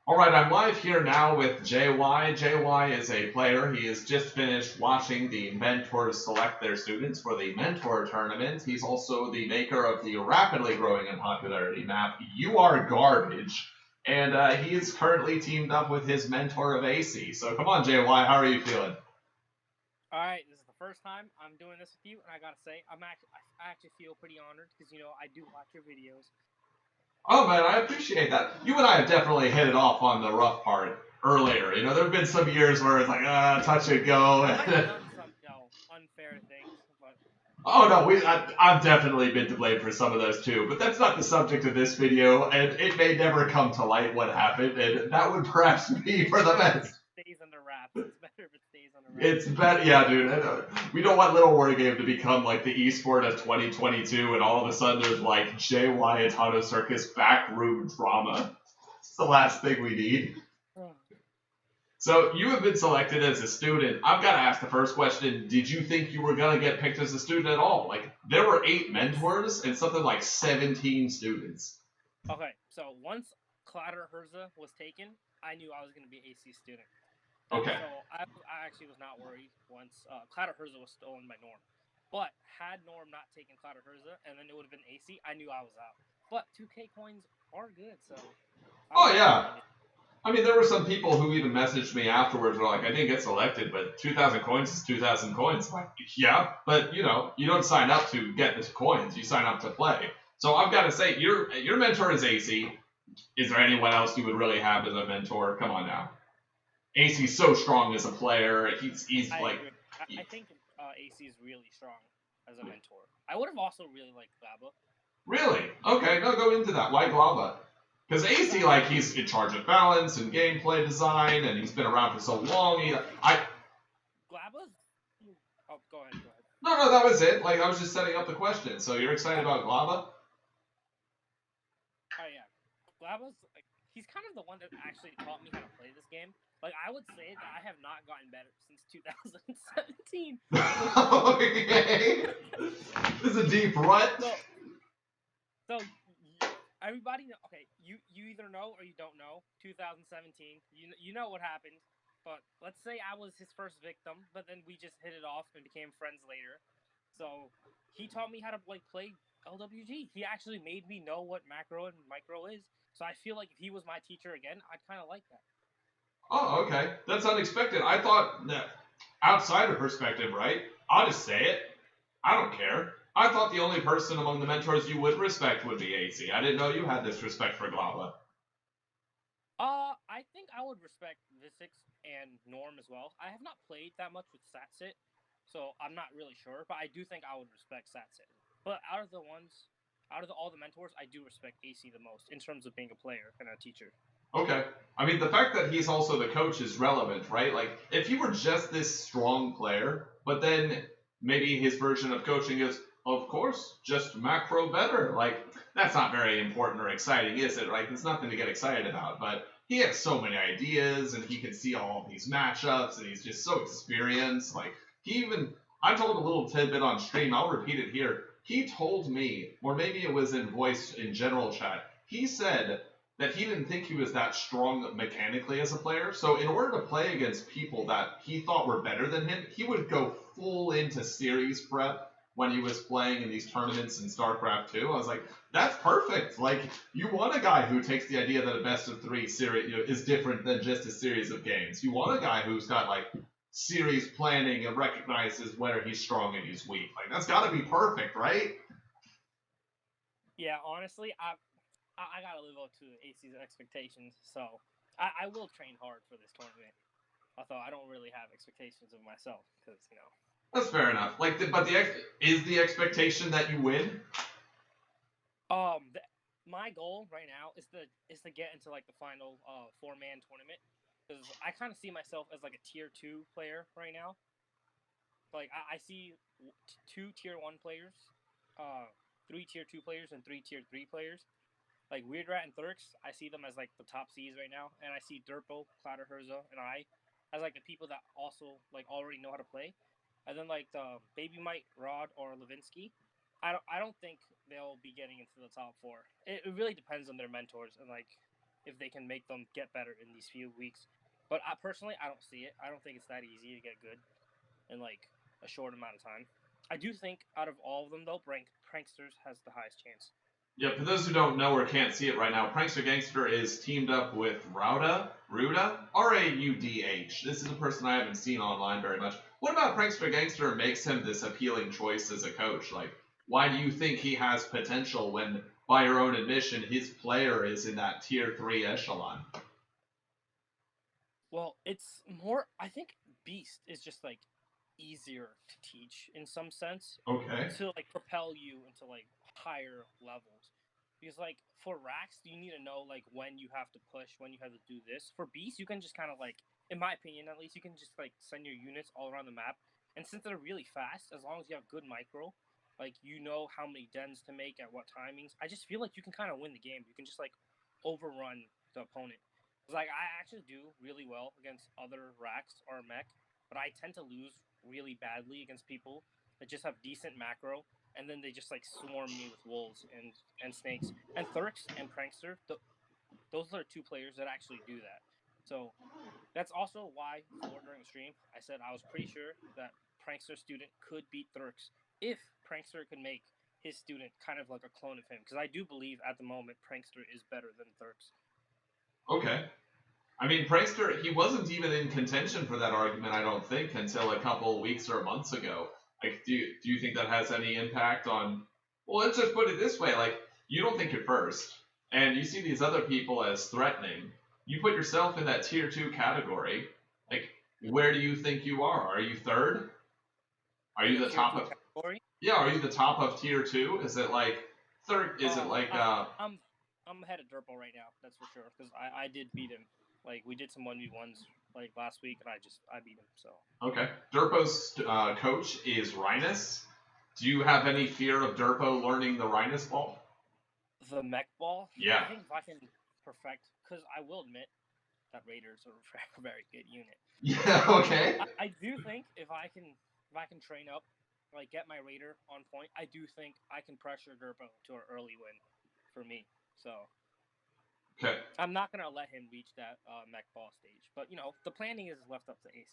All right, I'm live here now with JY. JY is a player. He has just finished watching the mentors select their students for the mentor tournament. He's also the maker of the rapidly growing in popularity map You Are Garbage. And he is currently teamed up with his mentor of AC. So come on, JY, how are you feeling? All right, this is the first time I'm doing this with you, and I gotta say, I actually feel pretty honored because I do watch your videos. Oh man, I appreciate that. You and I have definitely hit it off on the rough part earlier. There have been some years where it's like, touch and I might have go. done some unfair things, but Oh no, I've definitely been to blame for some of those too, but that's not the subject of this video, and it may never come to light what happened, and that would perhaps be for it's the better if it best. stays under wraps. It's better if it stays under wraps. It's better, yeah, dude. We don't want LittleWarGame to become like the esport of 2022, and all of a sudden there's like JY and Tano Circus backroom drama. It's the last thing we need. So you have been selected as a student. I've got to ask the first question. Did you think you were going to get picked as a student at all? Like, there were 8 Yes. mentors and something like 17 students. Okay, so once Clatter Herza was taken, I knew I was gonna be AC student. Okay. I actually was not worried once Clatter Herza was stolen by Norm. But had Norm not taken Clatter Herza, and then it would have been AC, I knew I was out. But 2K coins are good, so I Oh, wouldn't have yeah. minded. I mean, there were some people who even messaged me afterwards were like, I didn't get selected, but 2,000 coins is 2,000 coins. I'm like, yeah, but you don't sign up to get the coins. You sign up to play. So I've got to say, your mentor is AC. Is there anyone else you would really have as a mentor? Come on now. AC's so strong as a player. He's I like, agree. I think AC is really strong as a mentor. I would have also really liked Gaba. really? Okay, no, go into that. Why Glava? Because Because AC, like, he's in charge of balance and gameplay design, and he's been around for so long. Glaba's. Oh, go ahead, go ahead. No, that was it. Like, I was just setting up the question. So you're excited Oh, about Glava? oh yeah. Glaba's like he's kind of the one that actually taught me how to play this game. Like I would say that I have not gotten better since 2017. So Okay. This is a deep rut. so so everybody okay, you either know or you don't know. 2017, you know what happened. But let's say I was his first victim, but then we just hit it off and became friends later. So he taught me how to like play LWG. He actually made me know what macro and micro is. So I feel like if he was my teacher again, I'd kind of like that. Oh, okay. That's unexpected. I thought that outsider perspective, right? I'll just say it. I don't care. I thought the only person among the mentors you would respect would be AC. I didn't know you had this respect for Glava. I think I would respect Visix and Norm as well. I have not played that much with Satsit, so I'm not really sure, but I do think I would respect Satsit. But out of all the mentors, I do respect AC the most in terms of being a player and a teacher. Okay. I mean, the fact that he's also the coach is relevant, right? Like, if he were just this strong player, but then maybe his version of coaching is, of course, just macro better. Like, that's not very important or exciting, is it? Like, it's nothing to get excited about. But he has so many ideas, and he can see all of these matchups, and he's just so experienced. Like, I told a little tidbit on stream, I'll repeat it here. He told me, or maybe it was in voice in general chat, he said that he didn't think he was that strong mechanically as a player. So in order to play against people that he thought were better than him, he would go full into series prep when he was playing in these tournaments in StarCraft 2. I was like, that's perfect. Like, you want a guy who takes the idea that a best of 3 series is different than just a series of games. You want a guy who's got like series planning and recognizes where he's strong and he's weak. Like, that's got to be perfect, right? Yeah, honestly, I gotta live up to AC's expectations, so I will train hard for this tournament. Although I don't really have expectations of myself, because That's fair enough. Like, is the expectation that you win? The, my goal right now is to get into like the final 4-man tournament because I kind of see myself as like a tier 2 player right now. Like I see 2 tier 1 players, uh, 3 tier 2 players, and 3 tier 3 players. Like Weird Rat and Thurx, I see them as like the top C's right now, and I see Durpo, Clouder Herza, and I as like the people that also like already know how to play. And then like the BabyMight, Rod, or Levinsky, I don't think they'll be getting into the top 4. It really depends on their mentors and like if they can make them get better in these few weeks. But personally, I don't see it. I don't think it's that easy to get good in like a short amount of time. I do think out of all of them though, Pranksters has the highest chance. Yeah, for those who don't know or can't see it right now, Prankster Gangster is teamed up with Ruda, Raudh. This is a person I haven't seen online very much. What about Prankster Gangster makes him this appealing choice as a coach? Like, why do you think he has potential when, by your own admission, his player is in that tier 3 echelon? Well, it's more, I think Beast is just like easier to teach in some sense. Okay. To like propel you into like higher levels. Because like for Rax, you need to know like when you have to push, when you have to do this. For Beast, you can just kind of like, in my opinion at least, you can just like send your units all around the map. And since they're really fast, as long as you have good micro, like you know how many dens to make at what timings, I just feel like you can kind of win the game. You can just like overrun the opponent. Cause like I actually do really well against other Rax or mech, but I tend to lose really badly against people that just have decent macro, and then they just like swarm me with wolves and snakes. And Thurx and Prankster, those are two players that actually do that. So that's also why before during the stream I said I was pretty sure that Prankster student could beat Thurx if Prankster could make his student kind of like a clone of him. Because I do believe at the moment Prankster is better than Thurx. Okay. I mean, Prankster, he wasn't even in contention for that argument, I don't think, until a couple weeks or months ago. Like, do you think that has any impact on... Well, let's just put it this way. Like, you don't think you're first, and you see these other people as threatening. You put yourself in that tier 2 category. Like, where do you think you are? Are you third? Are you the top of... Category? Yeah, are you the top of tier 2? Is it like... Third? Is it like... I'm ahead of Durpo right now, that's for sure, because I did beat him. Like, we did some 1v1s like last week, and I beat him, so. Okay. Durpo's coach is Rhinus. Do you have any fear of Durpo learning the Rhinus ball? The mech ball? Yeah. I think if I can perfect, because I will admit that Raiders are a very good unit. Yeah, okay. I do think if I can train up, like get my Raider on point, I do think I can pressure Durpo to an early win for me, so. Okay. I'm not going to let him reach that mech ball stage. But, you know, the planning is left up to AC.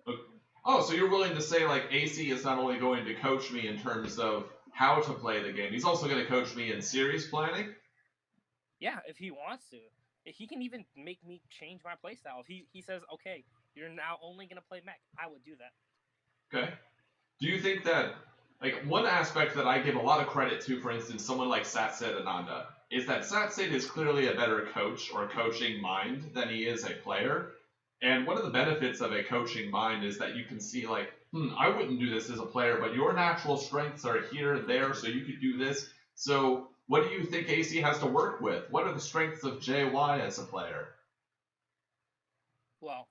Okay. Oh, so you're willing to say, like, AC is not only going to coach me in terms of how to play the game, he's also going to coach me in series planning? Yeah, if he wants to. If he can even make me change my playstyle. If he says, okay, you're now only going to play mech, I would do that. Okay. Do you think that, like, one aspect that I give a lot of credit to, for instance, someone like Satsid Ananda, is that Satsid is clearly a better coach or coaching mind than he is a player. And one of the benefits of a coaching mind is that you can see, like, I wouldn't do this as a player, but your natural strengths are here, there, so you could do this. So what do you think AC has to work with? What are the strengths of JY as a player? Well,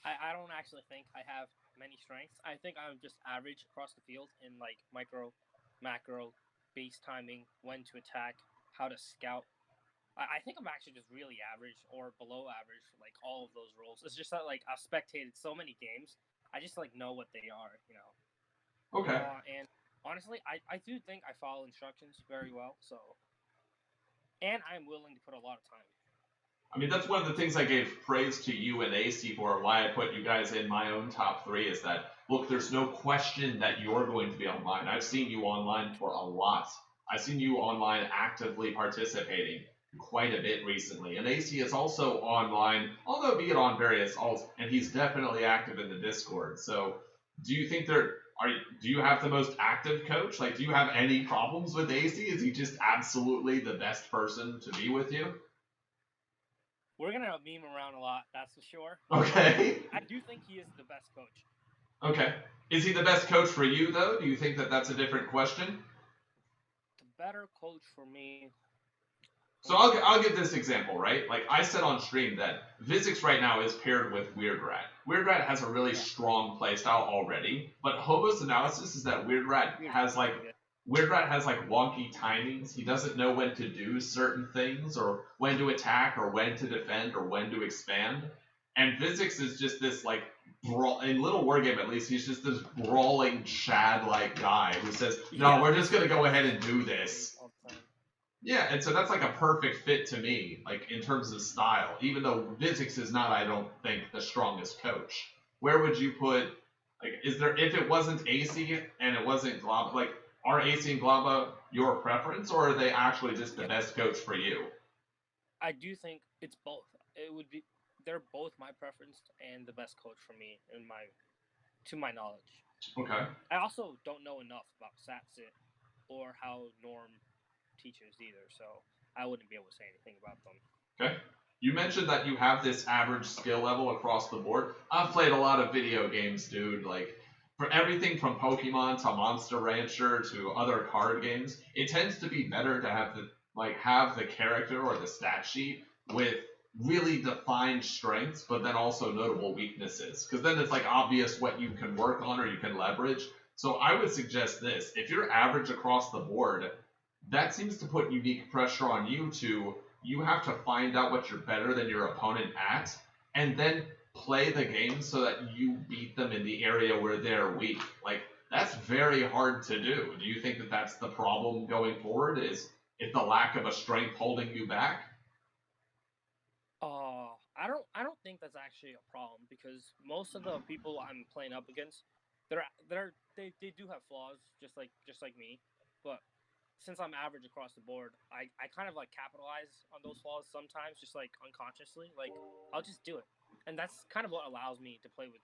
I don't actually think I have many strengths. I think I'm just average across the field in, like, micro, macro, base timing, when to attack, how to scout. I think I'm actually just really average or below average for like all of those roles. It's just that like I've spectated so many games, I just like know what they are, you know. Okay. And honestly, I do think I follow instructions very well, so. And I'm willing to put a lot of time. I mean, that's one of the things I gave praise to you and AC for, why I put you guys in my own top 3, is that, look, there's no question that you're going to be online. I've seen you online for a lot. I've seen you online actively participating quite a bit recently. And AC is also online, although be it on various alts, and he's definitely active in the Discord. So do you think do you have the most active coach? Like, do you have any problems with AC? Is he just absolutely the best person to be with you? We're going to meme around a lot, that's for sure. Okay. I do think he is the best coach. Okay. Is he the best coach for you, though? Do you think that that's a different question? The better coach for me... So I'll give this example, right? Like, I said on stream that Vizix right now is paired with WeirdRat. WeirdRat has a really strong playstyle already, but Hobo's analysis is that WeirdRat has wonky timings. He doesn't know when to do certain things, or when to attack, or when to defend, or when to expand. And Vizix is just this, like, in LittleWarGame at least, he's just this brawling Chad-like guy who says, no, we're just going to go ahead and do this. Yeah, and so that's like a perfect fit to me, like in terms of style. Even though Vizix is not, I don't think, the strongest coach. Where would you put, like, is there, if it wasn't AC and it wasn't Glaba, like, are AC and Glaba your preference, or are they actually just the Yeah, best coach for you? I do think it's both. It would be they're both my preference and the best coach for me in my to my knowledge. Okay. I also don't know enough about SatSit or how Norm teaches either, so I wouldn't be able to say anything about them. Okay. You mentioned that you have this average skill level across the board. I've played a lot of video games, dude. Like, for everything from Pokemon to Monster Rancher to other card games, it tends to be better to have the character or the stat sheet with really defined strengths, but then also notable weaknesses. Because then it's like obvious what you can work on or you can leverage. So I would suggest this: if you're average across the board, that seems to put unique pressure on you to you have to find out what you're better than your opponent at, and then play the game so that you beat them in the area where they're weak. Like, that's very hard to do. Do you think that that's the problem going forward? Is the lack of a strength holding you back? I don't think that's actually a problem because most of the people I'm playing up against, they do have flaws just like me, but since I'm average across the board, I kind of like capitalize on those flaws sometimes, just like unconsciously. Like I'll just do it, and that's kind of what allows me to play with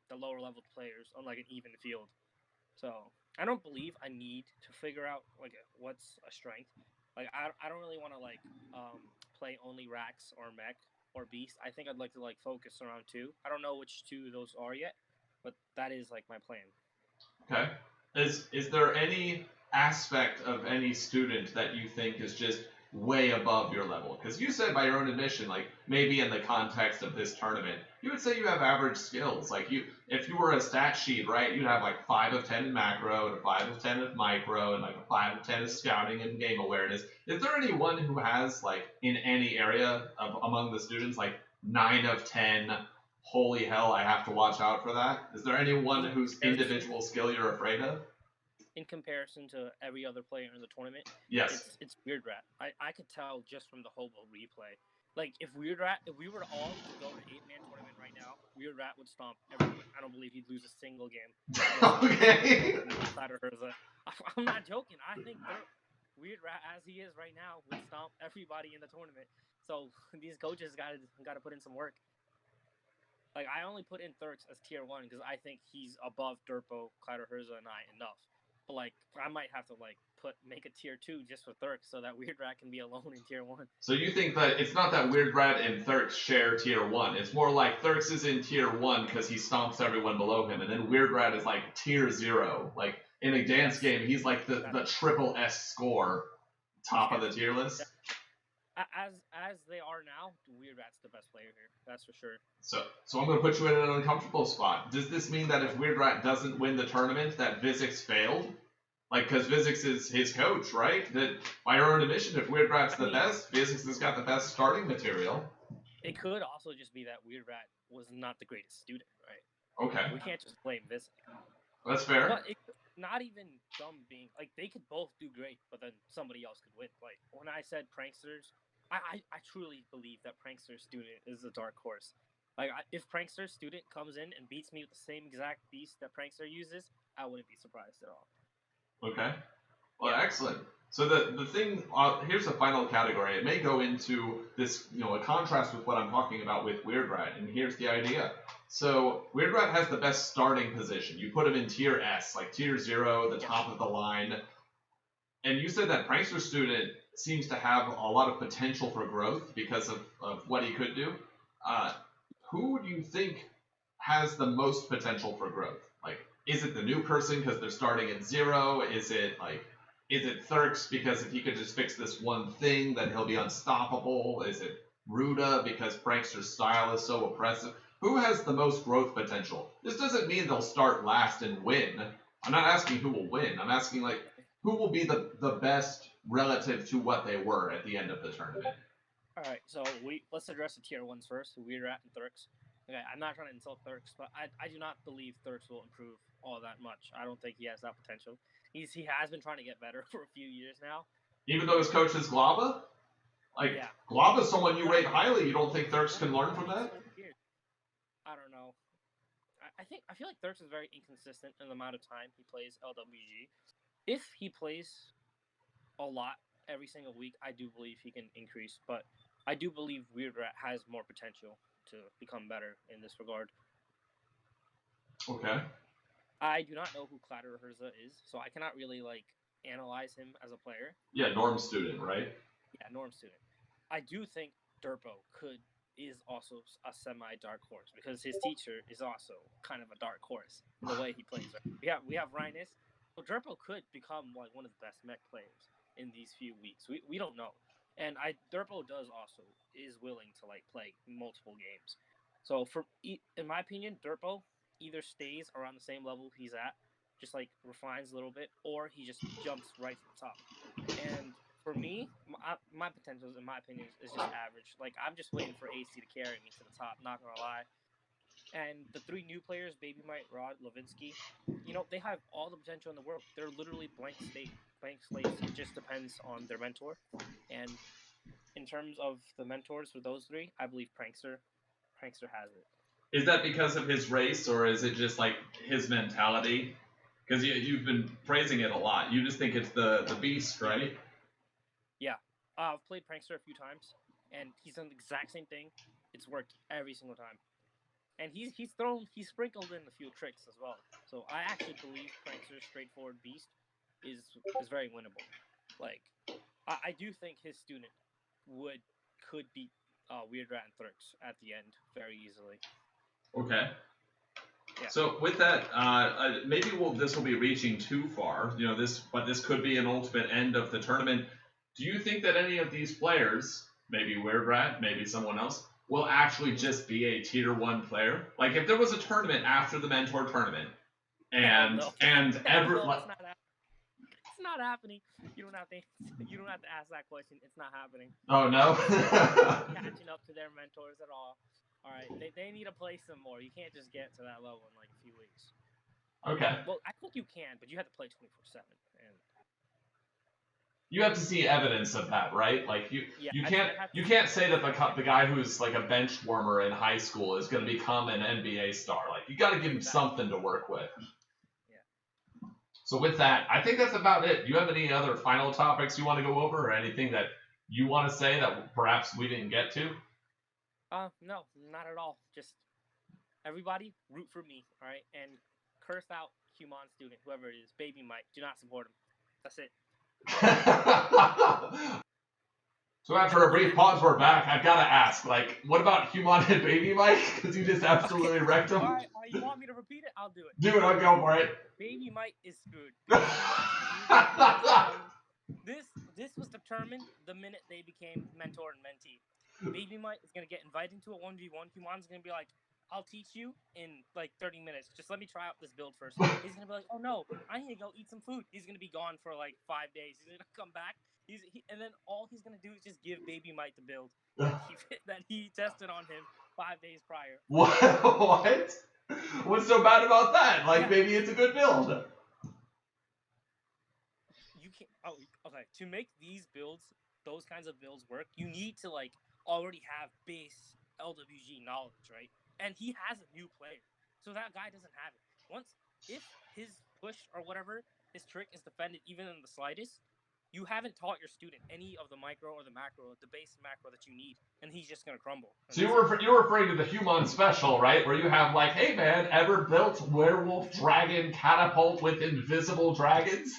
the lower level players on like an even field. So I don't believe I need to figure out like what's a strength. Like I don't really want to like play only Rax or Mech or Beast. I think I'd like to like focus around two. I don't know which two of those are yet, but that is like my plan. Okay. Is there any aspect of any student that you think is just way above your level? Because you said by your own admission, like maybe in the context of this tournament, you would say you have average skills. Like if you were a stat sheet, right, you'd have like 5 of 10 in macro and a 5 of 10 in micro and like a 5 of 10 in scouting and game awareness. Is there anyone who has like in any area of among the students like 9 of 10? Holy hell, I have to watch out for that. Is there anyone In whose comparison, individual skill you're afraid of? in comparison to every other player in the tournament, Yes. it's Weird Rat. I could tell just from the Hobo replay. Like if Weird Rat, if we were all to go to 8-man tournament right now, Weird Rat would stomp everyone. I don't believe he'd lose a single game against Okay. Clyde or Herza. I'm not joking. I think Weird Rat as he is right now would stomp everybody in the tournament. So these coaches gotta put in some work. Like I only put in Thurks as tier one because I think he's above Durpo, Clyde Herza, and I enough. But like I might have to like make a tier two just for Thurks so that Weird Rat can be alone in tier one. So you think that it's not that Weird Rat and Thurks share tier one. It's more like Thurks is in tier one because he stomps everyone below him, and then Weird Rat is like tier zero. Like in a dance Yes. game, he's like the triple S score, top of Yes. the tier list. As they are now, Weird Rat's the best player here. That's for sure. So I'm gonna put you in an uncomfortable spot. Does this mean that if Weird Rat doesn't win the tournament, that Vizix failed? Like, because Vizix is his coach, right? That by your own admission, if Weird Rat's I the mean, best, Vizix has got the best starting material. it could also just be that Weird Rat was not the greatest student, right? Okay, We can't just blame this. that's fair. But it not even them being like they could both do great, but then somebody else could win. Like when I said pranksters, I truly believe that prankster student is a dark horse. Like if prankster student comes in and beats me with the same exact beast that prankster uses, I wouldn't be surprised at all. Okay. Well, Yeah. excellent. So the thing here's the final category. It may go into this, a contrast with what I'm talking about with Weird Rat, and here's the idea. So Weird Rat has the best starting position. You put him in tier S, like tier zero, the top of the line. And you said that Prankster Student seems to have a lot of potential for growth because of what he could do. Uh, who do you think has the most potential for growth? Like, is it the new person because they're starting at zero? Is it Thurks because if he could just fix this one thing, then he'll be unstoppable? Is it Ruda because Prankster's style is so oppressive? Who has the most growth potential? This doesn't mean they'll start last and win. I'm not asking who will win. I'm asking, like, who will be the best relative to what they were at the end of the tournament. All right, so let's address the tier ones first. Weird Rat and Thurks. Okay, I'm not trying to insult Thurks, but I do not believe Thurks will improve all that much. I don't think he has that potential. He has been trying to get better for a few years now, Even though his coach is Glava? Like, Yeah. Glava's someone you rate highly. You don't think Thurks can learn from that? I don't know. I feel like Thurks is very inconsistent in the amount of time he plays LWG. If he plays a lot every single week, I do believe he can increase, but I do believe Weird Rat has more potential to become better in this regard. Okay. I do not know who Clatterherza is, so I cannot really analyze him as a player. Yeah, norm student, right? Yeah, norm student. I do think Durpo is also a semi-dark horse because his teacher is also kind of a dark horse in the way he plays. Right? We have Rhinus, so Durpo could become like one of the best mech players in these few weeks. We don't know, and Durpo is willing to play multiple games. So in my opinion, Durpo either stays around the same level he's at, just refines a little bit, or he just jumps right to the top. And for me, my potentials, in my opinion, is just average. I'm just waiting for AC to carry me to the top, not gonna lie. And the 3 new players, BabyMight, Rod, Levinsky, they have all the potential in the world. They're literally blank slates. It just depends on their mentor. And in terms of the mentors for those 3, I believe Prankster has it. Is that because of his race, or is it just his mentality? Because you've been praising it a lot. You just think it's the beast, right? Yeah. I've played Prankster a few times, and he's done the exact same thing. It's worked every single time. And he's sprinkled in a few tricks as well. So I actually believe Prankster's straightforward beast is very winnable. I do think his student could beat Weird Rat and Thurks at the end very easily. Okay. Yeah. So with that, maybe this will be reaching too far. But this could be an ultimate end of the tournament. Do you think that any of these players, maybe Weird Rat, maybe someone else, will actually just be a tier 1 player? Like if there was a tournament after the mentor tournament, and it's not happening. You don't have to ask that question. It's not happening. Oh no. Catching up to their mentors at all. All right, they need to play some more. You can't just get to that level in a few weeks. Okay. Well, I think you can, but you have to play 24/7, and you have to see evidence of that, right? You can't say that the guy who's a bench warmer in high school is going to become an NBA star. You got to give him something to work with. Yeah. So with that, I think that's about it. Do you have any other final topics you want to go over, or anything that you want to say that perhaps we didn't get to? No, not at all. Just everybody root for me, all right? And curse out Human student, whoever it is, BabyMight. Do not support him. That's it. So after a brief pause, we're back. I've got to ask, what about Human and BabyMight? Because you just absolutely wrecked them. All right, you want me to repeat it? I'll do it. Dude, I'll go for it. BabyMight is screwed. This was determined the minute they became mentor and mentee. BabyMight is going to get invited into a 1v1. Human's going to be like, I'll teach you in 30 minutes. Just let me try out this build first. He's going to be like, oh no, I need to go eat some food. He's going to be gone for 5 days. He's going to come back. And then all he's going to do is just give BabyMight the build that he tested on him 5 days prior. What? What's so bad about that? Maybe it's a good build. You can't. Oh, okay. To make these builds, those kinds of builds work, you need to already have base LWG knowledge, right? And he has a new player, so that guy doesn't have it. If his push or whatever, his trick is defended even in the slightest, you haven't taught your student any of the micro or the macro, the base macro that you need, and he's just gonna crumble. So you're referring to the Human special, right? Where you have hey man, ever built werewolf dragon catapult with invisible dragons?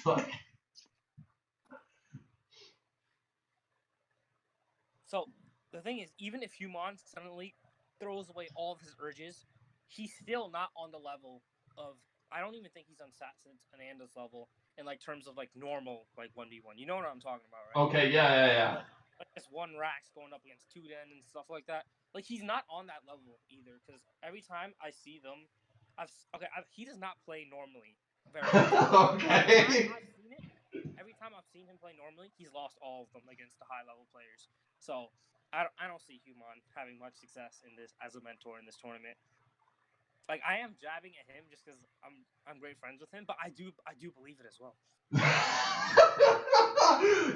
So the thing is, even if Human suddenly throws away all of his urges, he's still not on the level of. I don't even think he's on Satson's Ananda's level in terms of normal 1v1. You know what I'm talking about, right? Okay, yeah. Just one Rax going up against 2Den and stuff like that. He's not on that level either, because every time I see them, he does not play normally. Very well. Okay. Every time I've seen him play normally, he's lost all of them against the high level players. So I don't see Human having much success in this as a mentor in this tournament. I am jabbing at him just because I'm great friends with him, but I do believe it as well.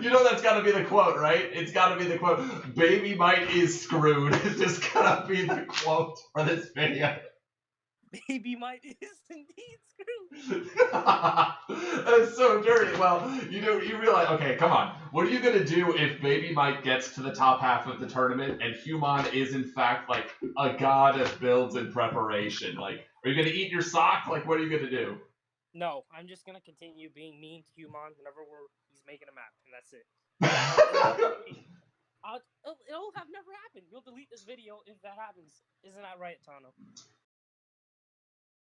You know that's gotta be the quote, right? It's gotta be the quote. BabyMight is screwed. It's just gotta be the quote for this video. BabyMight is indeed screwed. That's so dirty. Well, you realize, okay, come on. What are you gonna do if BabyMight gets to the top half of the tournament and Human is in fact like a god of builds and preparation? Like, are you gonna eat your sock? Like, what are you gonna do? No, I'm just gonna continue being mean to Human whenever he's making a map, and that's it. It'll have never happened. You'll delete this video if that happens. Isn't that right, Tano?